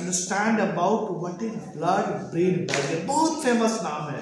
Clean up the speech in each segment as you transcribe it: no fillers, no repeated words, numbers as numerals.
Understand about what is blood brain barrier. बहुत famous नाम है,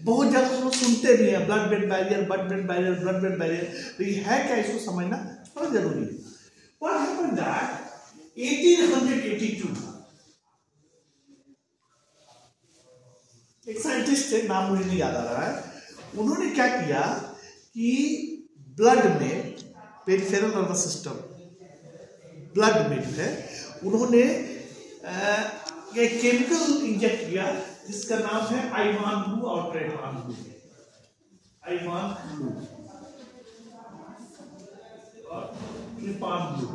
बहुत जगह लोग सुनते भी हैं, blood brain barrier, blood brain barrier, blood brain barrier. तो ये है क्या, इसको समझना थोड़ा जरूरी है। व्हाट हैपेंड दैट 1882 एक साइंटिस्ट थे, नाम मुझे नहीं याद आ रहा है, उन्होंने क्या किया कि ब्लड में, पेरिफेरल नर्वस सिस्टम, ब्लड में जो है उन्होंने एक केमिकल इंजेक्ट किया जिसका नाम है आइवान ब्लू और ट्रेपान ब्लू। आइवान ब्लू और ट्रेपान ब्लू।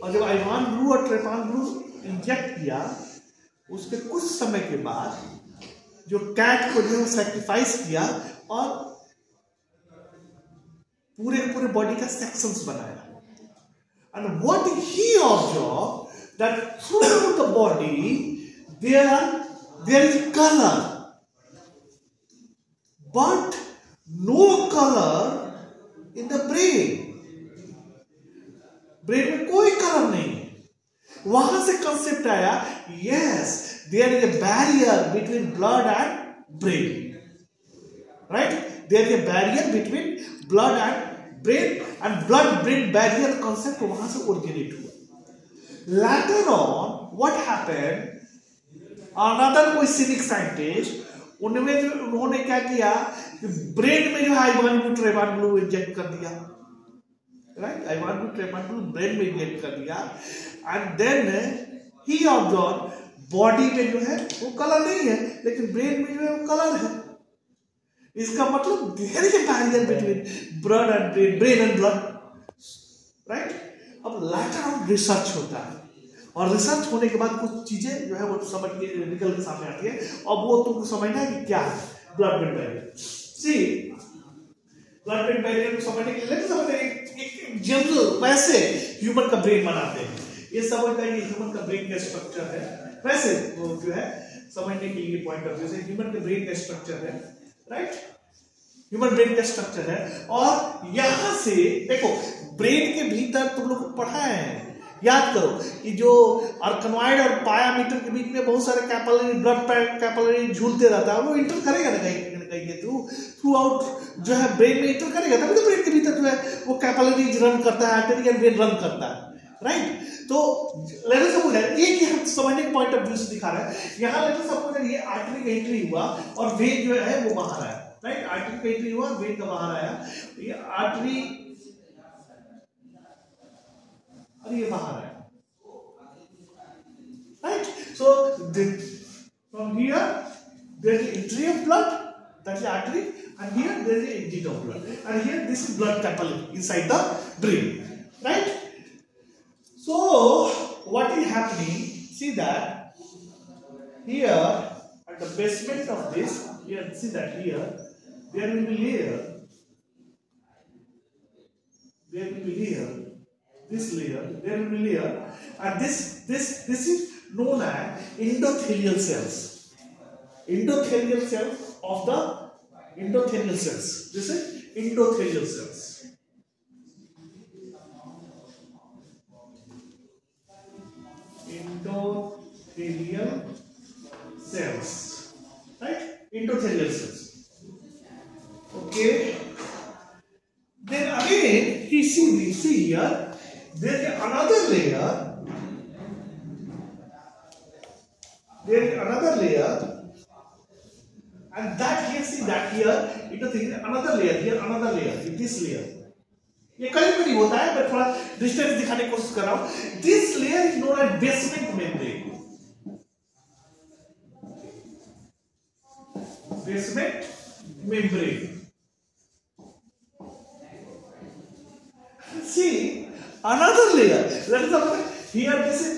और जब आइवान ब्लू और ट्रेपान ब्लू इंजेक्ट किया, उसके कुछ समय के बाद जो कैट को जो सैक्रिफाइस किया और पूरे पूरे बॉडी का सेक्शंस बनाया। And what he observed that throughout the body there is color, but no color in the brain. Brain में कोई कलर नहीं है। वहां से कंसेप्ट आया, yes, there is a barrier between blood and brain, right? There is a barrier between blood and brain, and blood brain barrier concept वहां से originate हुआ। Later on what happened, another कोई cynic scientist उन्होंने क्या किया, brain में जो है Evans blue trypan blue inject कर दिया, right? Evans blue trypan blue brain में इंजेक्ट कर दिया, and then he observe body में जो है वो कलर नहीं है, लेकिन ब्रेन में जो है वो कलर है। इसका मतलब there is a barrier between blood and brain, brain and blood, right? अब लेटर ऑन रिसर्च होता है, और रिसर्च होने के बाद कुछ चीजें जो है वो समझ के निकल के सामने आती है, और वो तुमको समझना है कि क्या है ब्लड ब्रेन बैरियर। सी, ब्लड ब्रेन बैरियर को समझने के लिए समझते हैं एक जनरल वैसे ह्यूमन का ब्रेन बनाते हैं, ये समझता है कि ह्यूमन का ब्रेन का स्ट्रक्चर है, वैसे वो जो है समझने के लिए पॉइंट ऑफ व्यू से ह्यूमन का ब्रेन का स्ट्रक्चर है, राइट? ह्यूमन ब्रेन का स्ट्रक्चर है, और यहां से देखो ब्रेन के भीतर तुम लोग को पढ़ा है, याद करो कि जो आर्कनॉइड और पायामीटर के बीच में बहुत सारे कैपिलरी, ब्लड कैपिलरी झूलते रहता है, वो इंटर करेगा ना कहीं थ्रू आउट जो है ब्रेन में इंटर करेगा, तभी तो ब्रेन के भीतर जो है वो कैपिलरी रन करता है, आर्टरी एंड वेन रन करता है, राइट? तो लेटर सपोज है, एक हम समझने के पॉइंट ऑफ व्यू से दिखा रहा है। यहाँ लेटर सपोज है ये आर्टरी का एंट्री हुआ और वेन जो है वो बाहर आया, राइट? आर्टरी का एंट्री हुआ, वेन का बाहर आया, ये आर्टरी और ये बाहर आया, right? So from here there is entry of blood, that is artery, and here there is exit of blood, and here this is blood capillary inside the brain, right? So what is happening, see that here at the basement of this, here see that here there will be layer, this layer, there will be layer, and this is known as endothelial cells. Endothelial cells of the endothelial cells. This is endothelial cells. Endothelial cells, right? Endothelial cells. Okay. Then again, see here, there is another layer. There is another layer. And that here, see that here, another layer, here another layer, this layer. ये कहीं भी नहीं होता है, मैं थोड़ा distance दिखाने की कोशिश कर रहा हूँ। This layer is known as basement membrane. Basement membrane. See another layer. That is here. This is.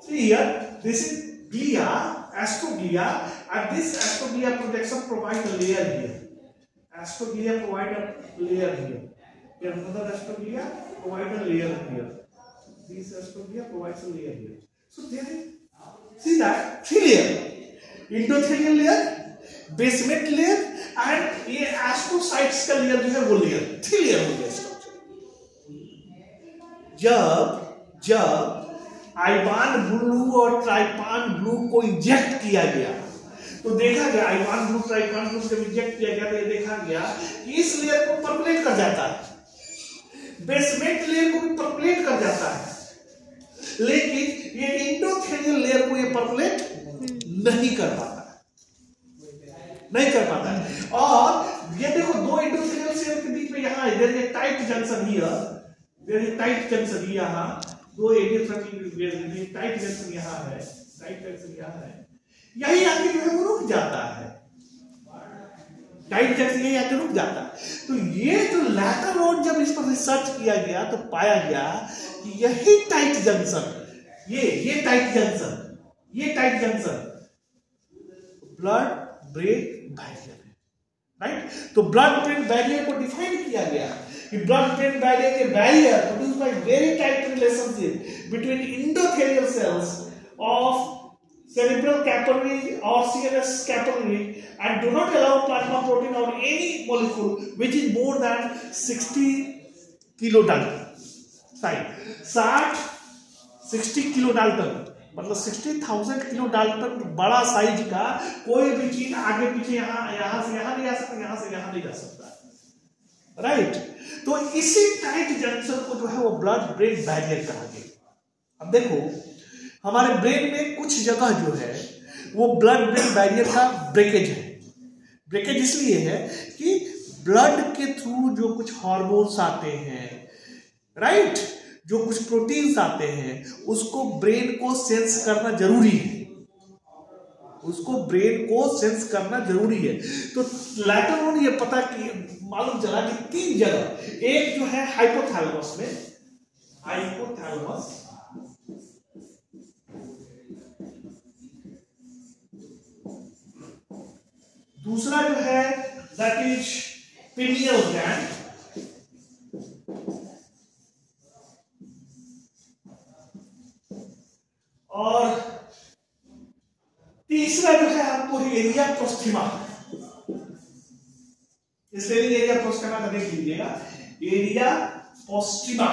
Here, this is glia, astroglia, and this astroglia projection provides a layer here. Astroglia provides a layer here. Here another astroglia provides a layer here. This astroglia provides a layer here. So there is, see that 3 layer. Endothelial layer, basement layer and ये astrocytes का layer जो है वो layer, 3 layer हो गया structure. जब Ivan blue और ट्राइपान blue को इंजेक्ट किया गया तो देखा गया, आइवान ब्लू ट्राइपान ब्लू जब इंजेक्ट किया गया तो ये देखा गया कि इस लेयर को परपलेट कर जाता है, बेसमेंट लेयर को भी परपलेट कर जाता है, लेकिन ये इंडोथेलियल लेयर को ये परपलेट नहीं कर पाता है। और ये देखो दो इंडोथेलियल सेल के बीच में यहाँ there is tight junction here, there is tight junction यहाँ, दो एडियल टाइट जंक्शन यहाँ है, टाइट जंक्शन यहाँ है, यही आके जो है वो रुक जाता है, टाइट जंक्शन यही आके रुक जाता है। तो ये जो लैटर ऑन जब इस पर रिसर्च किया गया तो पाया गया कि यही टाइट जंक्शन, ये tight junction blood brain barrier है, राइट। तो ब्लड ब्रेन बैरियर को डिफाइन किया गया कि blood brain barrier a barrier produced by very tight relationship between endothelial cells of cerebral capillary or CNS capillary and do not allow plasma protein or any molecule which is more than 60 kilodalton size, 60 kilodalton मतलब 60,000 किलोडाल्टन बड़ा size का कोई भी चीज आगे पीछे यहाँ से यहाँ नहीं जा सकता, यहाँ से यहाँ नहीं जा सकता, राइट। तो इसी टाइट जंक्शन को जो है वो ब्लड ब्रेन बैरियर कहा गया। अब देखो हमारे ब्रेन में कुछ जगह जो है वो ब्लड ब्रेन बैरियर का ब्रेकेज है। ब्रेकेज इसलिए है कि ब्लड के थ्रू जो कुछ हार्मोन्स आते हैं, राइट, जो कुछ प्रोटीन्स आते हैं उसको ब्रेन को सेंस करना जरूरी है, उसको ब्रेन को सेंस करना जरूरी है। तो लैटर ऑन ये पता कि मालूम चला कि 3 जगह, एक जो है हाइपोथैलेमस में, हाइपोथैलेमस, दूसरा जो है दैट इज पिनियल ग्लैंड, और तीसरा जो है आपको एरिया प्रोस्टिमा। इसलिए एरिया प्रोस्टिमा का देख लीजिएगा, एरिया प्रोस्टिमा।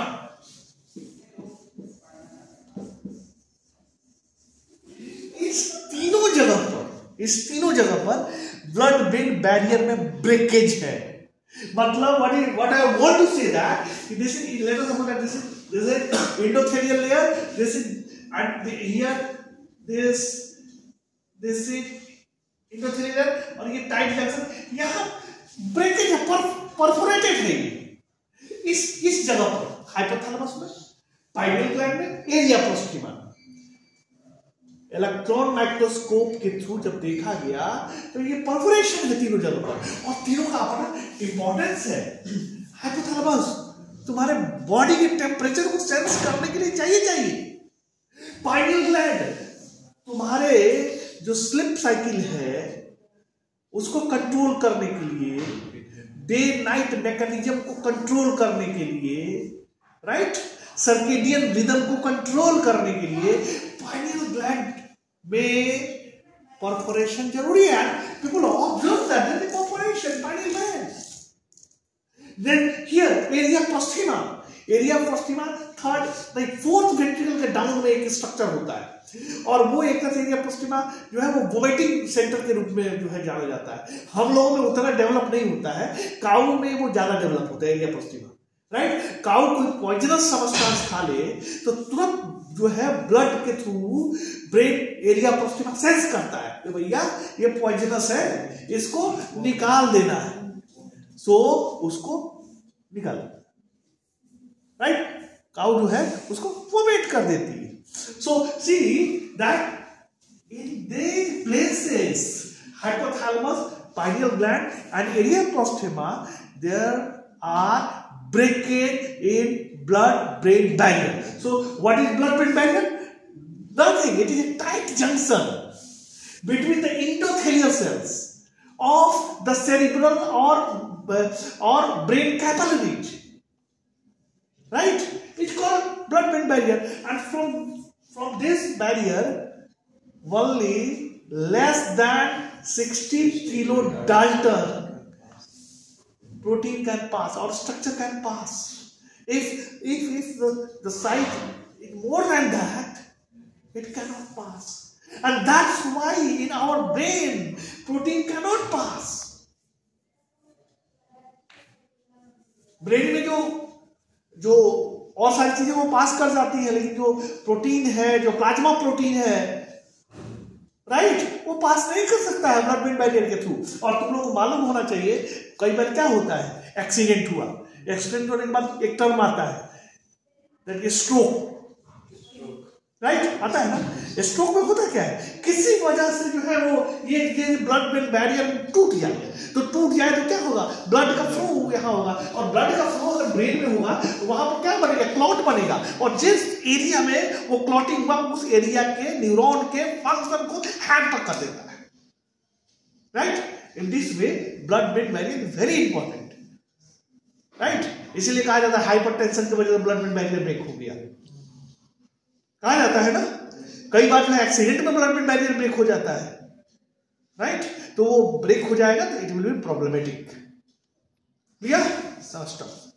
इस तीनों जगह पर ब्लड ब्रेन बैरियर में ब्रेकेज है। मतलब what I want to say that this is, let us suppose that this is endothelial layer, this is and here this is endothelial layer, और ये टाइट जंक्शन, यहाँ ब्रेकेज है, perforated है ये इस जगह पर, हाइपोथैलेमस में, पाइनियल ग्लैंड में, एरिया प्रोस्टिमा। इलेक्ट्रॉन माइक्रोस्कोप के थ्रू जब देखा गया तो ये परफोरेशन है तीनों जगह पर, और तीनों का अपना इंपॉर्टेंस है। हाइपोथैलेमस तुम्हारे बॉडी के टेम्परेचर को सेंस करने के लिए चाहिए। पाइनियल ग्लैंड तुम्हारे जो स्लीप साइकिल है उसको कंट्रोल करने के लिए, डे नाइट मैकेनिज्म को कंट्रोल करने के लिए, राइट, सर्केडियन रिदम को कंट्रोल करने के लिए पाइनियल ग्लैंड में परफोरेशन जरूरी है। People observe that there is perforation pineal gland. Then here area postrema third like fourth ventricle के डाउन में एक स्ट्रक्चर होता है, और वो एक तरह से एरिया प्रोस्टिमा जो है वो वोमिटिंग सेंटर के रूप में जो है जाना जाता है। हम लोगों में उतना डेवलप नहीं होता है, काऊ में वो ज्यादा डेवलप होता है एरिया प्रोस्टिमा, राइट। काऊ कोई पॉइजनस सब्सटेंस खा ले तो तुरंत जो है ब्लड के थ्रू ब्रेन एरिया प्रोस्टिमा सेंस करता है कि भैया ये पॉइजनस है, इसको निकाल देना है, सो उसको निकाल, राइट। काऊ जो है उसको वोमिट कर देती है। So see that in these places, hypothalamus, pineal gland and area proxima, there are breakage in blood-brain barrier. So what is blood-brain barrier? Nothing. It is a tight junction between the endothelial cells of the cerebral or brain capillaries, right? It's called blood-brain barrier, and from this barrier only less than 60 kilodalton, protein can pass or structure can pass. If the size is more than that, it cannot pass. And that's why in our brain protein cannot pass. Brain में जो और सारी चीजें वो पास कर जाती है, लेकिन जो प्रोटीन है, जो प्लाज्मा प्रोटीन है, राइट, वो पास नहीं कर सकता है ब्लड ब्रेन बैरियर के थ्रू। और तुम लोग को मालूम होना चाहिए, कई बार क्या होता है, एक्सीडेंट हुआ, एक्सीडेंट होने के बाद एक टर्म आता है दैट इज स्ट्रोक, राइट, आता है ना। स्ट्रोक में होता क्या है, किसी वजह से जो है वो ये ब्लड ब्रेन बैरियर टूट गया, तो टूट जाए तो क्या होगा, ब्लड का फ्लो यहाँ होगा, और ब्लड का फ्लो अगर ब्रेन में होगा तो वहां पर क्या बनेगा, क्लॉट बनेगा, और जिस एरिया में वो क्लॉटिंग हुआ उस एरिया के न्यूरॉन के फंक्शन को हैम्पर कर देता है, right. In this way blood brain barrier is very important, right. इसीलिए कहा जाता है हाइपरटेंशन की वजह से ब्लड ब्रेन बैरियर ब्रेक हो गया, कहा जाता है ना। कई बार जो है एक्सीडेंट में ब्लड ब्रेन बैरियर ब्रेक हो जाता है, राइट, तो वो ब्रेक हो जाएगा तो it will be problematic. Clear?